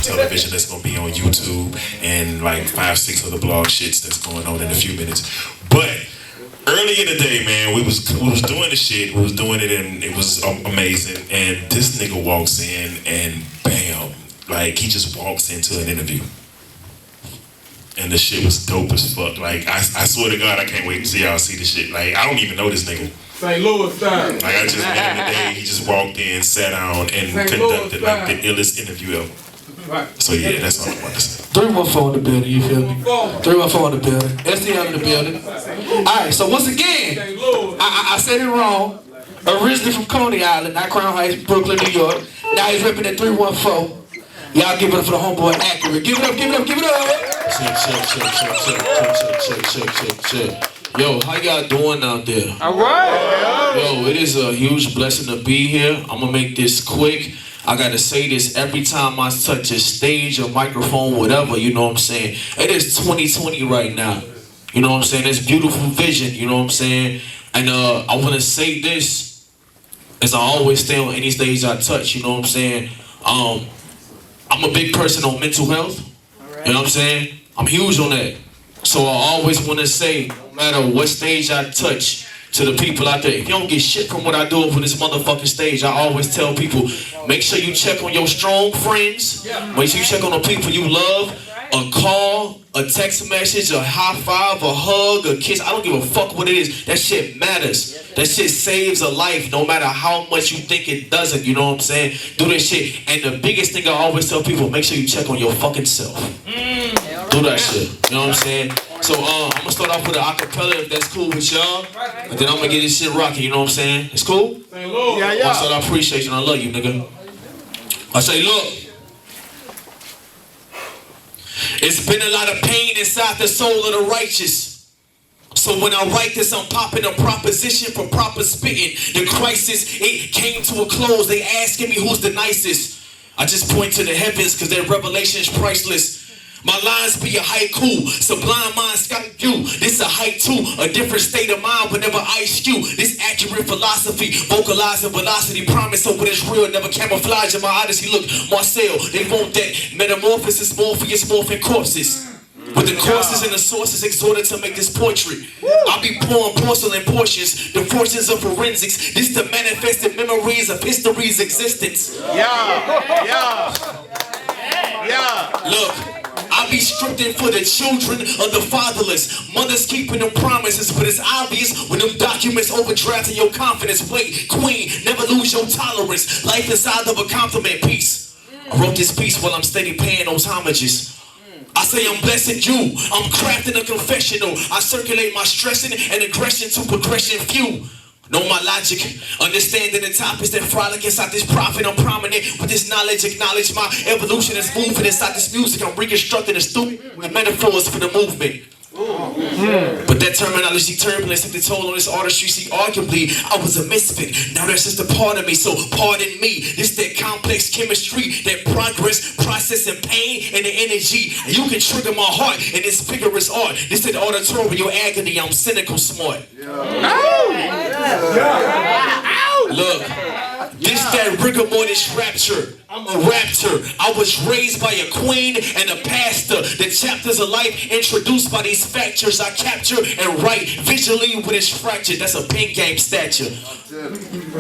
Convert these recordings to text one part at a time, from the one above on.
television that's gonna be on YouTube and like 5-6 other blog shits that's going on in a few minutes. But early in the day, man, we was doing the shit, we was doing it, and it was amazing. And this nigga walks in, and bam, like he just walks into an interview, and the shit was dope as fuck. Like I swear to God, I can't wait to see y'all see the shit. Like I don't even know this nigga. St. Louis style. Like I just met him today. He just walked in, sat down, and conducted like the illest interview ever. Right. So yeah, that's all I want to say. 314 in the building, you feel me? 314 in the building. STL in the building. Alright, so once again, I said it wrong. Originally from Coney Island, not Crown Heights, Brooklyn, New York. Now he's repping at 314. Y'all give it up for the homeboy Ackurate. Give it up, give it up, give it up. Check. Yo, how y'all doing out there? Alright. Yo, it is a huge blessing to be here. I'm gonna make this quick. I gotta say this every time I touch a stage, a microphone, whatever, you know what I'm saying? It is 2020 right now. You know what I'm saying? It's beautiful vision, you know what I'm saying? And I wanna say this, as I always say on any stage I touch, you know what I'm saying? I'm a big person on mental health, you know what I'm saying? I'm huge on that. So I always wanna say, no matter what stage I touch, to the people out there, if you don't get shit from what I do over this motherfucking stage, I always tell people, make sure you check on your strong friends, make sure you check on the people you love, a call, a text message, a high five, a hug, a kiss, I don't give a fuck what it is, that shit matters. That shit saves a life, no matter how much you think it doesn't, you know what I'm saying? Do that shit, and the biggest thing I always tell people, make sure you check on your fucking self. Do that shit, you know what I'm saying? So I'm gonna start off with an acapella if that's cool with y'all, and then I'm gonna get this shit rocking, you know what I'm saying? It's cool? Yeah. I said I appreciate you and I love you, nigga. I say, look, it's been a lot of pain inside the soul of the righteous. So when I write this, I'm popping a proposition for proper spitting. The crisis, it came to a close. They asking me who's the nicest. I just point to the heavens because their revelation is priceless. My lines be a haiku, sublime mind sky view. This a hike too, a different state of mind whenever I skew. This accurate philosophy, vocalizing velocity, promise over this real, never camouflage in my odyssey. Look, Marcel, they want that metamorphosis, Morpheus, morphing corpses. With the courses and the sources exhorted to make this portrait. I'll be pouring porcelain portions, the fortunes of forensics. This the manifested memories of history's existence. Yeah. Look, I be scripting for the children of the fatherless. Mothers keeping them promises, but it's obvious when them documents overdrafting your confidence. Wait, queen, never lose your tolerance. Life inside of a compliment piece. I wrote this piece while I'm steady paying those homages. I say I'm blessing you, I'm crafting a confessional. I circulate my stressing and aggression to progression few. Know my logic, understanding the topics that frolic inside this prophet. I'm prominent with this knowledge, acknowledge my evolution is moving inside this music. I'm reconstructing the stupid with metaphors for the movement. But that terminology turbulence took the toll on this artistry. See, arguably, I was a misfit. Now that's just a part of me, so pardon me. This that complex chemistry, that progress, process, and pain, and the energy. And you can trigger my heart in this vigorous art. This that auditorial agony, I'm cynical smart. Look, this that rigor mortis rapture. I'm a raptor. I was raised by a queen and a pastor. The chapters of life introduced by these factors I capture and write visually when it's fractured. That's a pen game stature.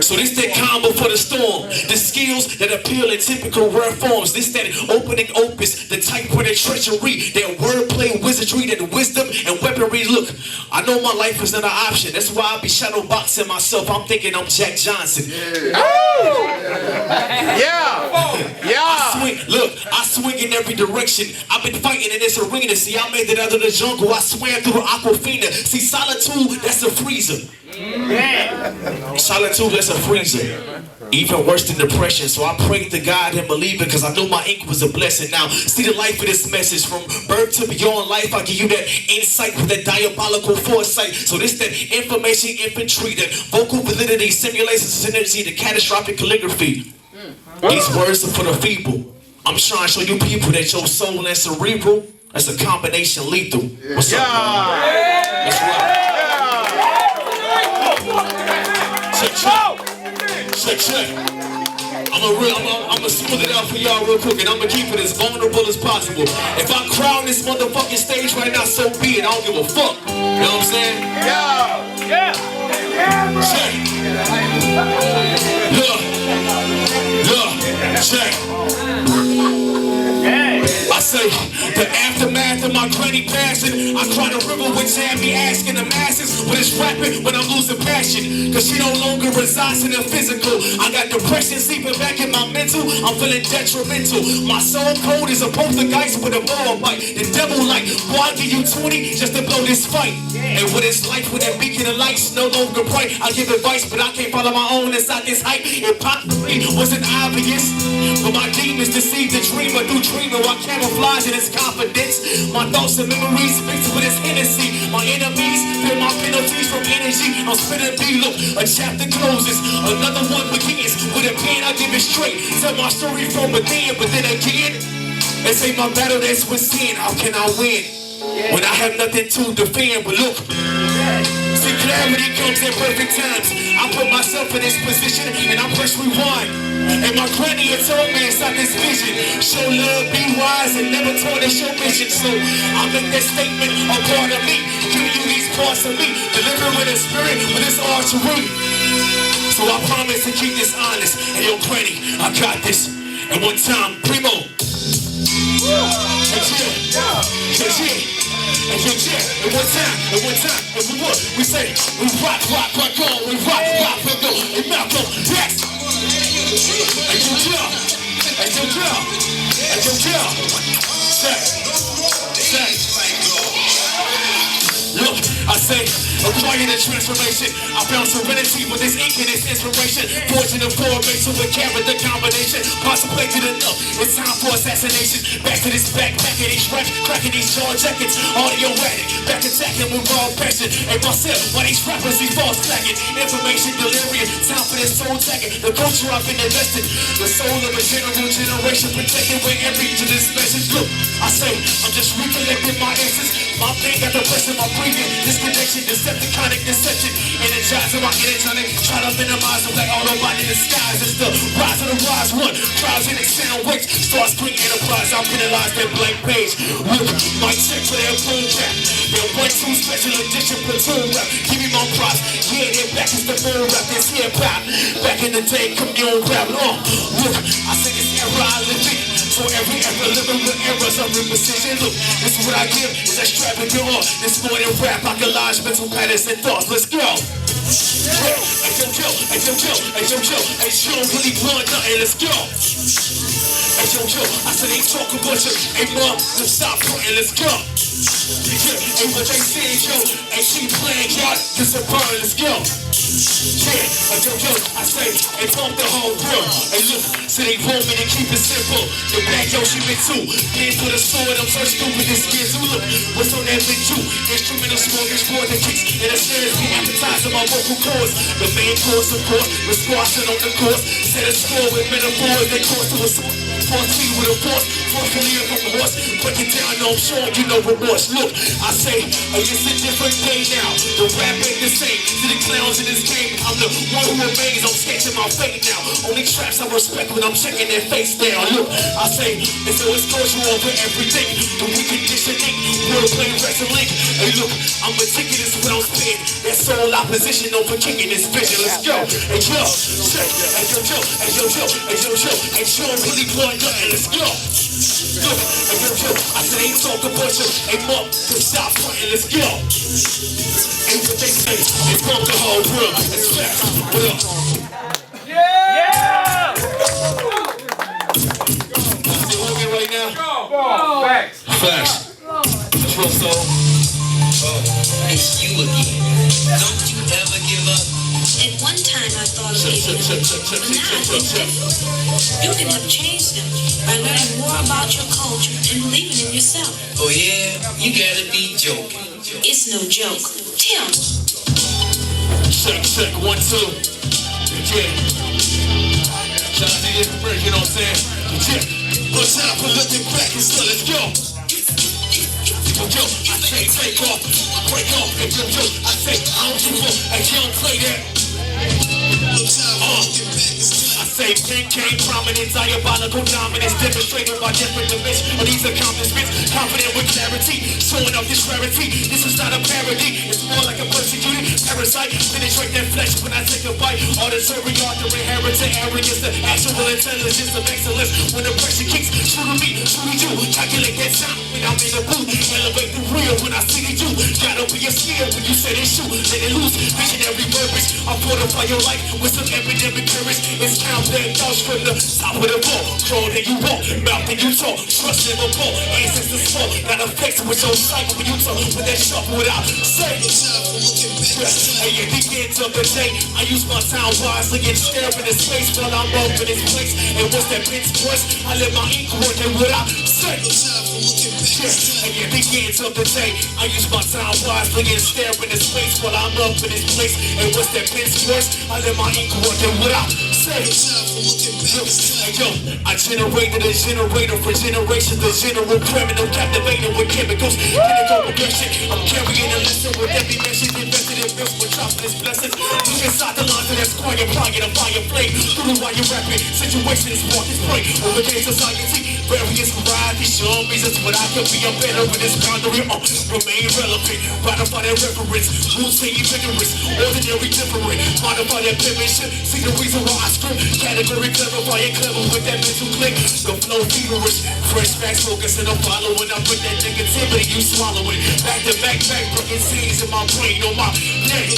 So this that calm before the storm. The skills that appeal in typical rare forms. This that opening opus, the type where the treachery, that wordplay wizardry, that wisdom and weaponry. Look, I know my life is not an option. That's why I be shadow boxing myself. I'm thinking I'm Jack Johnson. I swing in every direction. I've been fighting in this arena. See, I made it out of the jungle. I swam through the Aquafina. See, solitude, that's a freezer. Solitude, that's a freezer. Even worse than depression. So I prayed to God and believed it because I knew my ink was a blessing. Now, see the life of this message. From birth to beyond life, I give you that insight with that diabolical foresight. So this that information infantry, that vocal validity, simulations, synergy, the catastrophic calligraphy. These words are for the feeble. I'm trying to show you people that your soul and cerebral, that's a combination lethal. What's up, man? Let's rock. Check. I'ma smooth it out for y'all real quick, and I'ma keep it as vulnerable as possible. If I crown this motherfucking stage right now, so be it. I don't give a fuck. You know what I'm saying? Yeah. Check. Look. Check. I say, the aftermath of my granny passing, I cry the river with Tammy asking the masses when it's rapping, when I'm losing passion, cause she no longer resides in the physical. I got depression seeping back in my mental, I'm feeling detrimental. My soul code is a poltergeist with a ball bite. The devil like, boy, I give you 20 just to blow this fight. And what it's like when that beacon of lights no longer bright, I give advice, but I can't follow my own inside this hype. It possibly wasn't obvious, but my demons deceive the dreamer through dreaming while camouflage in his confidence. My thoughts and memories mixed with his Hennessy. My enemies feel my penalties from energy. I'm spinning B, look, a chapter closes, another one begins. With a pen, I give it straight. Tell my story from within, but then again, they say my battle that's within. How can I win when I have nothing to defend? But look, see, clarity comes in perfect times. I put myself in this position and I press rewind. And my granny had told me inside this vision, show love, be wise, and never tarnish your mission. So I make that statement a part of me, giving you these parts of me, delivering the spirit with this archery. So I promise to keep this honest. And yo, granny, I got this. And one time, primo. And one time, and we what? We say, we rock on, we rock, go. And Malcolm, yes. And you chill. Look, I say, acquiring the transformation. I found serenity with this ink and this inspiration. Forging the formation with character combination. Contemplated enough, it's time for assassination. Back to this backpacking these raps, cracking these jaw jackets. Audio addict, back attacking with raw passion. And myself, why these rappers, these false slacking. Information delirium, time for this soul tagging. The culture I've been invested. The soul of a generation protected with every to this message. Look, I say, I'm just recollecting my essence. My pain got the press in my breathing. Disconnection, decepticonic deception. Energizing my energetic. Try to minimize the black Autobot in the skies. It's the rise of the rise one. Cryogenic sound waves. Start spring enterprise. I'll penalize that blank page. Look, my check for their boom rap. Their 1-2 special edition platoon rap. Give me my props. Yeah, they're back. It's the boom rap. It's hip hop. Back in the day, commune rap. Look, I say this era I live in. For every ever living with errors of precision. Look, this is what I give. Is extravagant art. This more than rap. I collage mental patterns and thoughts. Let's go. Hey, yo, really blood nothing. Let's go. Hey, yo, I said ain't talking about you. Hey, mom, let's stop putting. Let's go. Hey, what they say, yo, and keep playing, y'all. This a burn. Let's go. Yeah, yo, I say, and pump the whole world. Hey, look, so they want me to keep it simple. The black Yoshi been too. Paying for the sword, I'm so stupid this gear too. Look, what's on that been too? Instrumental smorgasbord, sport the kicks, and the serious be appetizing my vocal cords. The main course support, with squashing on the course. Set a score with metaphors, they course to a sword. 14 with a force, forcefully from the horse. Break it down, no, I'm sure you know remorse. Look, I say, it's a different day now. The rap ain't the same. To the clowns in this game, I'm the one who remains. I'm sketching my fate now. Only traps I respect when I'm checking their face down. Look, I say, it's always culture over everything. The reconditioning, wordplay, wrestling. Hey, look, I'm meticulous when I'm spitting. That's all opposition over kicking this vision. Let's go. Hey, yo, check. Hey, yo, really blood nothing. Let's go. Look, hey, yo, I said, ain't talk about you. Hey, mom, stop fronting. Let's go. Hey, what they say, they pump the whole world. It's fast. What up? Yeah! Is it working right now? Facts. Facts. That's real soul. It's you again. Don't you ever give up. At one time I thought of giving up, but now I think different. You can help change them by learning more about your culture and believing in yourself. Oh yeah? You gotta be joking. It's no joke. Tell me. Check, 1, 2. Yeah. Shout out to the commercial, you know what I'm saying? Yeah. One time for looking back and still, let's go. Yo, I say take off, break off, and yo, I say I don't give up, and you don't play that. I Say king came prominent, diabolical dominance, demonstrated by different dimensions of these accomplishments. Confident with clarity, showing off this rarity. This is not a parody, it's more like a persecuted parasite. Penetrate that flesh when I take a bite. Auditory author, inherited arrogance, the actual intelligence of excellence. When the pressure kicks, shooting me, shooting you. Calculate that time when I'm in the booth. Elevate the real when I see you. Gotta be a scared when you say they shoot. Let it loose, visionary verbiage. I fortify your life with some epidemic courage. It's count that thoughts from the top of the ball. Crawl then you walk, mouth then you talk. Trust in the ball, ancestors fall. Got affected with your cycle when you talk. With that sharp without say. Hey, at the end of the day, I use my time wisely and stare into space while I'm up in this place. And what's that bitch voice? I let my ink work and what I say. Hey, at the end of the day, I use my time wisely and stare into space while I'm up in this place. And what's that bitch voice? I let my ink work and what I say. Hey, yo, I generated a generator for generations. The general criminal captivated with chemicals. Chemical progression. I'm carrying a lesson with every mission invested in bills with chocolate blessings. Inside the lines of that square, applying a fire flame. Through the wire rapid situation is walking spray. Overcame society, various varieties, showing reasons what I can be. I'm better with this boundary. Remain relevant, ratify that reference. Rules say you vigorous, ordinary different. Modify that penmanship, see the reason why I script. Category clarify and clever with that mental click. The flow feverish, fresh facts focus and I'm following. I put that negativity, you swallow it. Back to back, broken scenes in my brain on my neck.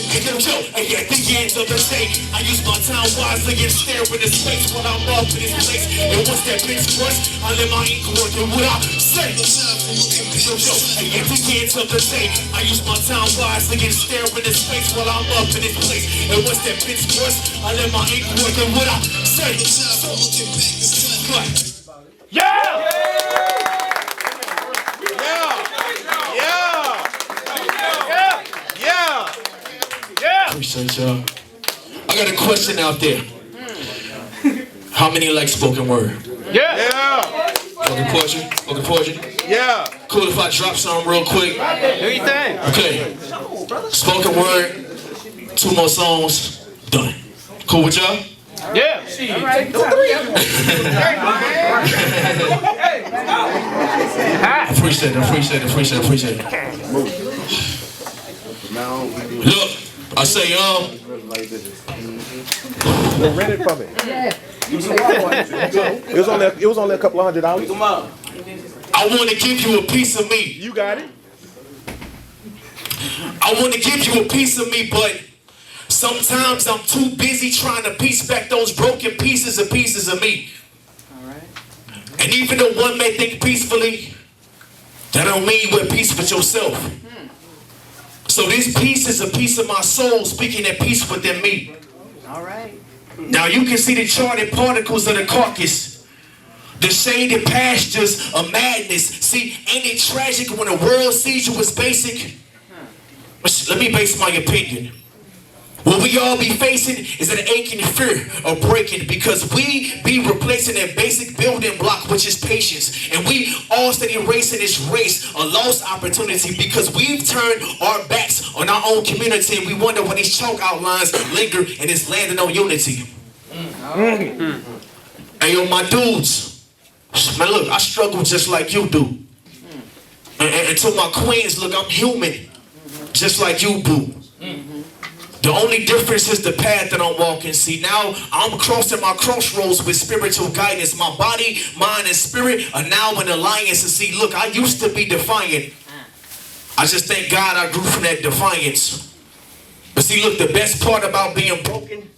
Hey, yo, hey, at the end of the day, I use my time wisely and stare into space when I'm up in this place. And once that bitch crushed, I let my ink work and what I say. Yo, hey, at the end of the day, I use my time wisely and stare into space while I'm up in this place. And once that bitch crushed, I let my ink work and what I say. Yeah! Appreciate y'all. I got a question out there. How many like spoken word? Yeah! Spoken poetry? Spoken poetry? Yeah! Cool if I drop something real quick. Do your thing. Okay. Spoken word, 2 more songs, done. Cool with y'all? Yeah! Appreciate it. Look, I say, Rent it from me. It was only a couple of $100. I want to give you a piece of me. You got it. I want to give you a piece of me, but sometimes I'm too busy trying to piece back those broken pieces of me. And even though one may think peacefully, that don't mean you're at peace with yourself. So this piece is a piece of my soul speaking at peace within me. All right. Now you can see the charted particles of the carcass, the shaded pastures of madness. See, ain't it tragic when the world sees you as basic? Let me base my opinion. What we all be facing is an aching fear of breaking, because we be replacing that basic building block, which is patience. And we all steady racing this race, a lost opportunity, because we've turned our backs on our own community, and we wonder why these chalk outlines linger and it's landing on unity. Hey, yo, my dudes, man, look, I struggle just like you do. And to my queens, look, I'm human, just like you do. The only difference is the path that I'm walking. See, now I'm crossing my crossroads with spiritual guidance. My body, mind, and spirit are now in alliance. And see, look, I used to be defiant. I just thank God I grew from that defiance. But see, look, the best part about being broken.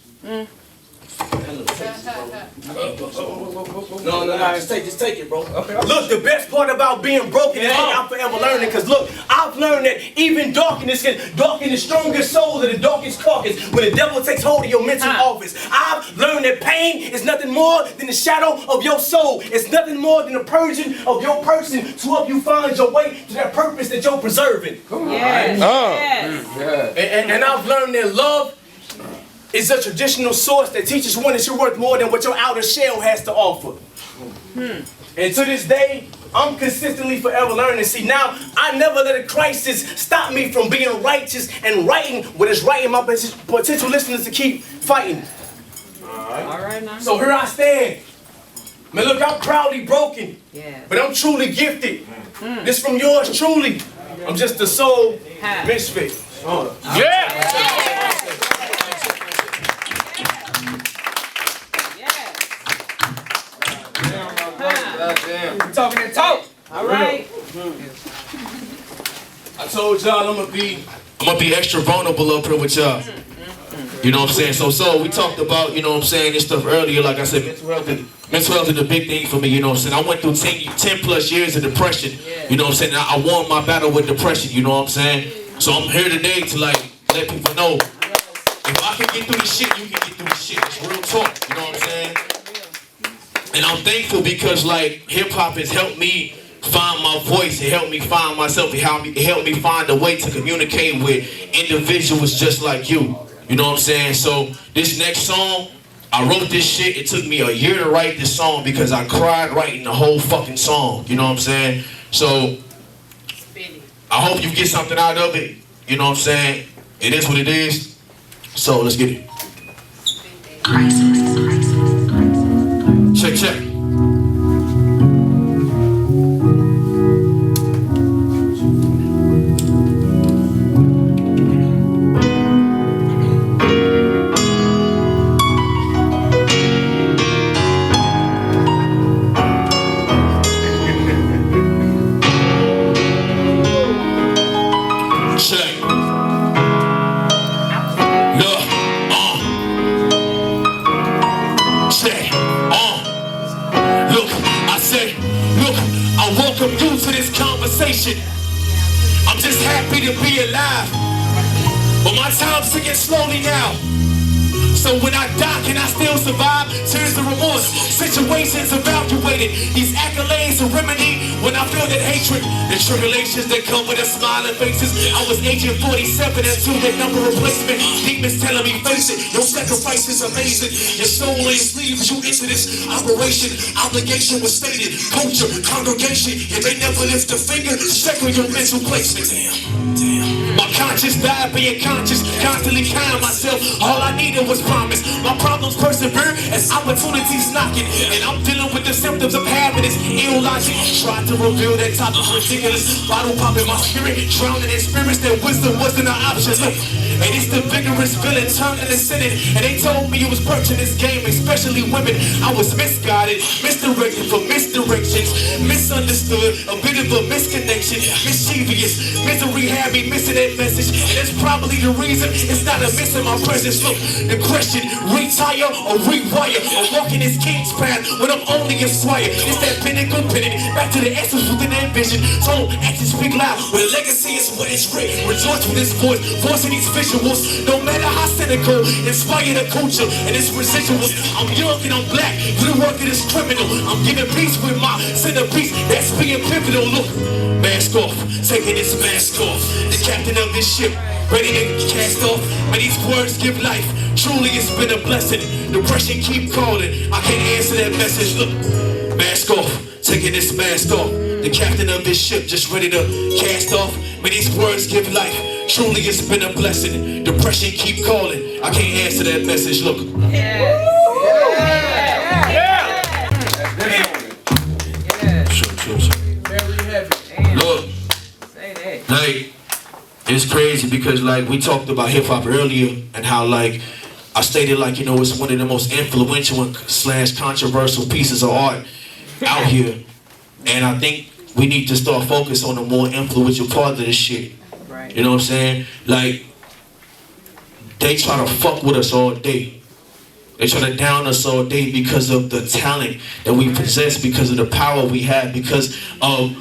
No, just take it, bro. Okay. Look, the best part about being broken is I'm forever learning. Because look, I've learned that even darkness can darken the strongest soul of the darkest carcass when the devil takes hold of your mental office. I've learned that pain is nothing more than the shadow of your soul. It's nothing more than the purging of your person to help you find your way to that purpose that you're preserving. And I've learned that love is a traditional source that teaches one that you're worth more than what your outer shell has to offer. And to this day, I'm consistently forever learning. See, now, I never let a crisis stop me from being righteous and writing what is right in my potential listeners to keep fighting. So here I stand. Man, look, I'm proudly broken, Yeah. but I'm truly gifted. This from yours truly. I'm just a soul misfit. Talking that talk. All right. I told y'all I'm gonna be extra vulnerable up here with y'all. You know what I'm saying? So we talked about, you know what I'm saying, this stuff earlier. Like I said, mental health is a big thing for me, you know what I'm saying? I went through 10 plus years of depression, you know what I'm saying? I won my battle with depression, you know what I'm saying? So I'm here today to like let people know, if I can get through this shit, you can get through this shit. It's real talk, you know what I'm saying? And I'm thankful because like hip hop has helped me find my voice. It helped me find myself. It helped me find a way to communicate with individuals just like you. You know what I'm saying? So this next song, I wrote this shit. It took me a year to write this song because I cried writing the whole fucking song. You know what I'm saying? So I hope you get something out of it. You know what I'm saying? It is what it is. So let's get it. Check, check. Check. Look, check. Look, I said, look, I welcome you to this conversation. I'm just happy to be alive, but my time's ticking slowly now. So when I die, can I still survive? Tears of remorse, situations evaluated. These accolades are remedy when I feel that hatred. The tribulations that come with a smiling faces. I was agent 47 until that number replacement. Demons telling me face it, your sacrifice is amazing. Your soul in your sleeves, you into this operation. Obligation was stated, culture, congregation. If they never lift a finger, check on your mental placement. Damn. My conscience died being conscious, constantly kind myself. All I needed was promise. My problems persevere as opportunities knocking, and I'm dealing with the symptoms of having this ill logic. Tried to reveal that topic ridiculous. Bottle popping my spirit, drowning in spirits that wisdom wasn't an option. Look, and it's the vigorous villain turning the Senate, and they told me it was perching this game, especially women. I was misguided, misdirected for misdirections, misunderstood, a bit of a misconnection, mischievous. Misery had me missing that message, and that's probably the reason it's not a miss in my presence. Look, the question, retire or rewire, or walking this king's path when I'm only a squire. It's that pinnacle pinning, back to the essence within that vision. So actions speak loud, when legacy is what it's written. Rejoice with this voice, voicing these visuals. No matter how cynical, inspire the culture and its residuals. I'm young and I'm black, the work of this criminal. I'm giving peace with my centerpiece, that's being pivotal. Look, mask off, taking this mask off. The captain of this ship, ready to cast off. May these words give life. Truly it's been a blessing. Depression keep calling, I can't answer that message. Look, mask off, taking this mask off. The captain of this ship just ready to cast off. May these words give life. Truly it's been a blessing. Depression keep calling, I can't answer that message. Look. Look, like, it's crazy because like we talked about hip hop earlier and how like I stated like, you know, it's one of the most influential and / controversial pieces of art out here. And I think we need to start focus on the more influential part of this shit. Right. You know what I'm saying? Like, they try to fuck with us all day. They try to down us all day because of the talent that we possess, because of the power we have, because of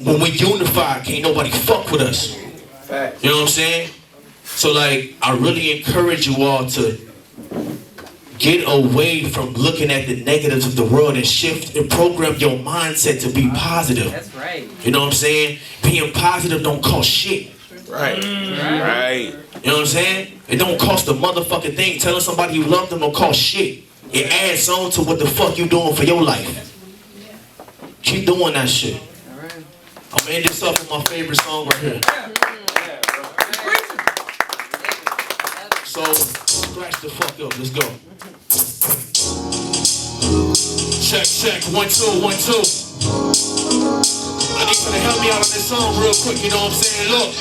when we unify, can't nobody fuck with us. You know what I'm saying? So like, I really encourage you all to get away from looking at the negatives of the world and shift and program your mindset to be positive. That's right. You know what I'm saying? Being positive don't cost shit. Right. Right. You know what I'm saying? It don't cost a motherfucking thing. Telling somebody you love them don't cost shit. It adds on to what the fuck you doing for your life. Keep doing that shit. I'm gonna end this up with my favorite song right here. So, scratch the fuck up. Let's go. Check, check, 1, 2, 1, 2. I need you to help me out on this song real quick, you know what I'm saying? Look.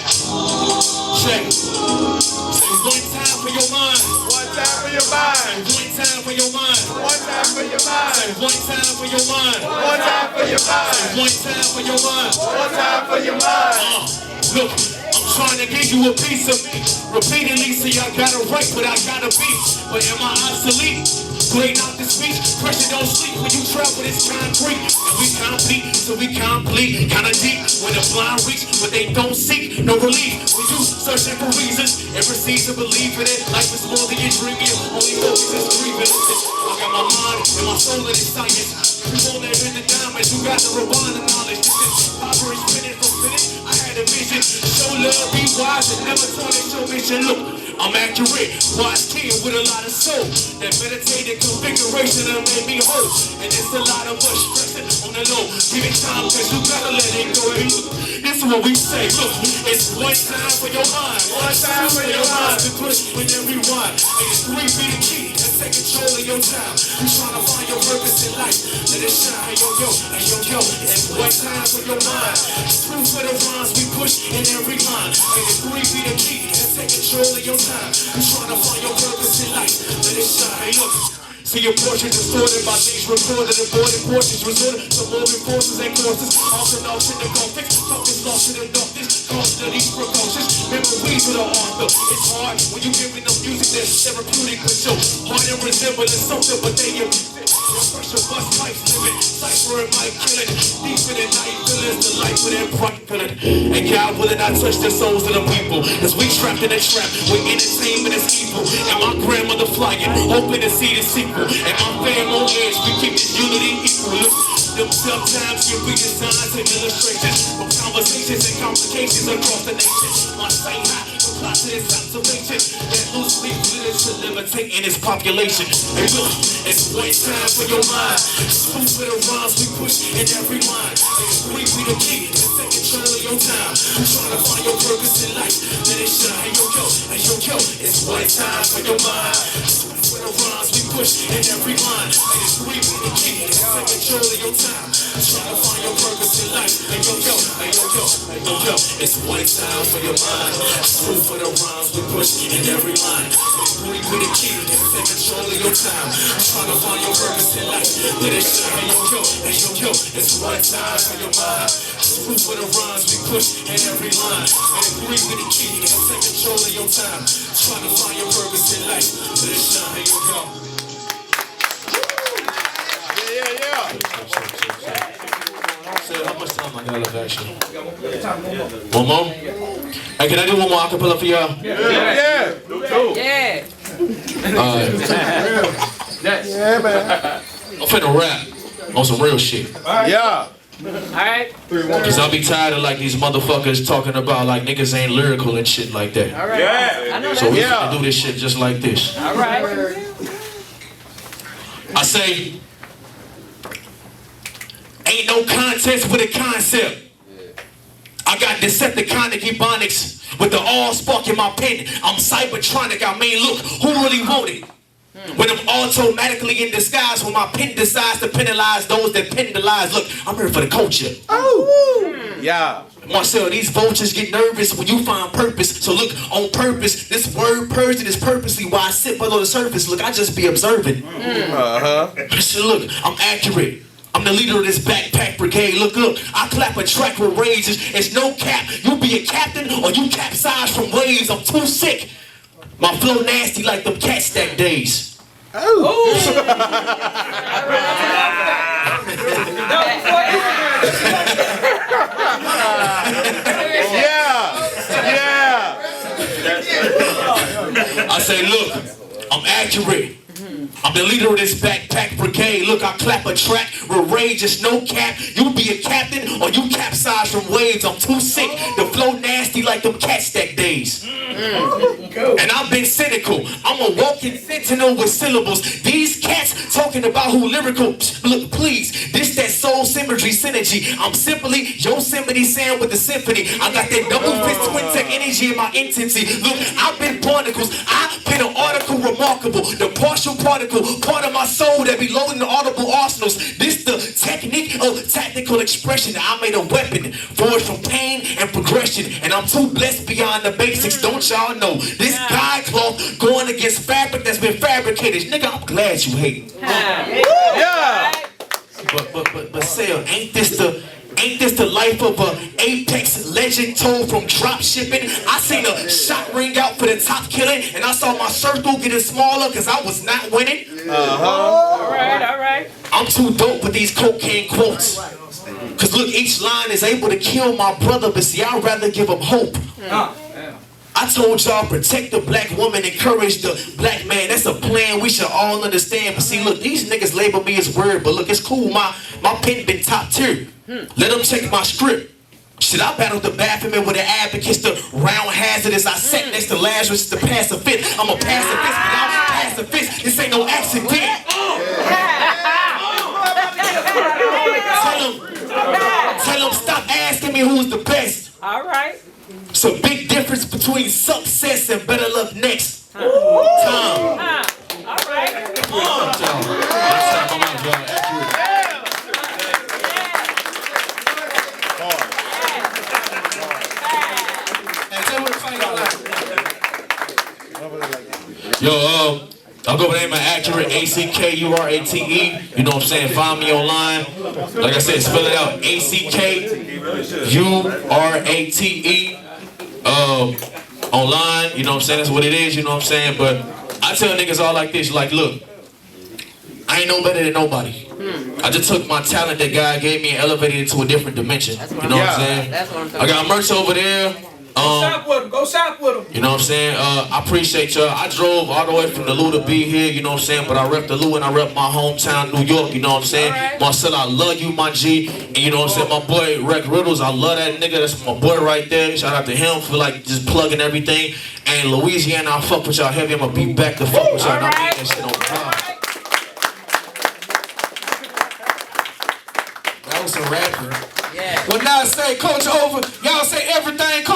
Check. Say one time for your mind. One time for your mind. One time for your mind. One time for your mind. Say one time for your mind. One time for your mind. One time for your mind. One time for your mind. Look, I'm trying to give you a piece of me. Repeatedly, see I got it right, but I got a beat. But am I obsolete? Great out the speech. Pressure don't sleep when you travel this concrete. And we complete, so we complete. Kinda deep when the blind reach, but they don't seek no relief. When you searching for reasons, every season believe in it. Life is more than your dream, your only focus is grieving. I got my mind and my soul in science. You wanna hear the diamonds, you got the rewind of knowledge. This is power is spinning from fitting. I had a vision, show love, be wise, and never turn it your mission. Look, I'm accurate, wise kid with a lot of soul. That meditated configuration that made me whole. And it's a lot of us stressing on the low. Give it time, cause you gotta let it go. And look, this is what we say. Look, it's one time for your mind. One time for your mind. To push with every one. And it's 3 be the key. And take control of your time. You trying to find your purpose in life. Let it shine. Hey yo yo, hey yo yo. It's one time for your mind. Proof for the rhymes we push in every line. And it's 3 be the key. And take control of your time. You trying to find your purpose in life. Let it shine. Hey look. See your portrait distorted by things recorded and boarded portions resorted to moving forces and courses. Often lost in the conflict, focus lost in the darkness, caused of these precautions. Memories of the author. It's hard when you giving them music that's therapeutic, but your heart and resemblance something, but they abuse it. Your pressure bust pipes limit, cipher it might kill it. Deep in the night, feelings the light with that bright feeling. And God will not touch the souls of the people, as we trapped in a trap where entertainment is evil. And my grandmother flying, hoping to see the sequel. And my fam on edge, we keep this unity equal. Look, them sometimes give we designs and illustrations from conversations and complications across the nation. My sight high, apply to this observation that loosely glitters to levitate in its population. Hey look, it's one time for your mind. Food for the rhymes we push in every mind. And it's 3 be the key, and take control of your time. Trying to find your purpose in life, let it shine. Hey yo yo, hey yo yo, it's one time for your mind. For the rhymes we push in every line. And it's 3 be the key, and take control of your time. Trying to find your purpose in life. Hey yo yo, hey yo yo, hey yo yo, it's one time for your mind. Food for the rhymes we push in every line. It's 3 be the key, and take control of your time. Trying to find your purpose in life. Let it shine. Hey yo yo, hey yo yo, it's one time for your mind. Food for the rhymes we push in every line. And 3 be the key, and take control of your time. Trying to find your purpose in life. Let it shine. Hey yo yo. So how much time I got left actually? One more? Hey, can I do one more acapella for y'all? Yeah. Yeah. I'm finna rap on some real shit. Yeah. Alright. Cause I be tired of like these motherfuckers talking about like niggas ain't lyrical and shit like that. Alright. Yeah. I know So that. we finna do this shit just like this. Alright. I say, ain't no contest with a concept. I got Decepticon Ebonics with the all-spark in my pen. I'm Cybertronic, I mean, look, who really want it? When I'm automatically in disguise, when my pen decides to penalize those that penalize. Look, I'm here for the culture. Oh. Yeah. Marcel, these vultures get nervous when you find purpose. So look, on purpose, this word Persian is purposely why I sit below the surface. Look, I just be observing. So look, I'm accurate. I'm the leader of this backpack brigade. Look, I clap a track with rage. It's no cap. You be a captain or you capsize from waves. I'm too sick. My flow nasty like them cat stack days. I say, look, I'm accurate. I'm the leader of this backpack brigade. Look, I clap a track with rage. It's no cap. You be a captain or you capsize from waves. I'm too sick. The flow nasty like them cat stack days. And I've been cynical. I'm a walking sentinel with syllables. These cats talking about who lyrical. Look, please, this that soul symmetry synergy. I'm simply Yosemite Sam with the symphony. I got that double fist twin tech energy in my intensity. Look, I've been barnacles. I've been an article remarkable. The partial particle, part of my soul that be loading the audible arsenals. This the technique of tactical expression. I made a weapon forged from pain and progression. And I'm too blessed beyond the basics. Don't y'all know? This guy cloth going against fabric that's been fabricated. Nigga, I'm glad you hate. Yeah. But Sale, ain't this the life of a Apex legend told from drop shipping? I seen a shot ring out for the top killing, and I saw my circle getting smaller because I was not winning. All right. I'm too dope with these cocaine quotes. Cause look, each line is able to kill my brother, but see, I'd rather give him hope. I told y'all protect the black woman, encourage the black man. That's a plan we should all understand. But see, look, these niggas label me as weird, but look, it's cool. My pen been top tier. Let them check my script. Shit, I battled the Baphomet with the advocates, the round hazardous. I sat next to Lazarus, the pacifist. I'm a pacifist, but I'm a pacifist. This ain't no accident. Tell them stop asking me who's the best. All right. It's a big difference between success and better luck next time. All right. Yo, I'll go with the name of Ackurate, A-C-K-U-R-A-T-E. You know what I'm saying? Find me online. Like I said, spell it out. A-C-K-U-R-A-T-E. Online, you know what I'm saying? That's what it is, you know what I'm saying? But I tell niggas all like this, like, look, I ain't no better than nobody. I just took my talent that God gave me and elevated it to a different dimension. You know what I'm saying? That's what I'm talking I got merch over there. Go shop with him. You know what I'm saying? I appreciate y'all. I drove all the way from the Lou to be here, you know what I'm saying? But I rep the Lou and I rep my hometown, New York, you know what I'm saying? Right. Marcel, I love you, my G. And you know what I'm saying? My boy, Rex Riddles, I love that nigga. That's my boy right there. Shout out to him for like just plugging everything. And Louisiana, I fuck with y'all heavy. I'm gonna be back to fuck with y'all. And I mean that shit on God. That was a rapper. Yeah. Well, now say, Coach over. Y'all say everything, Coach.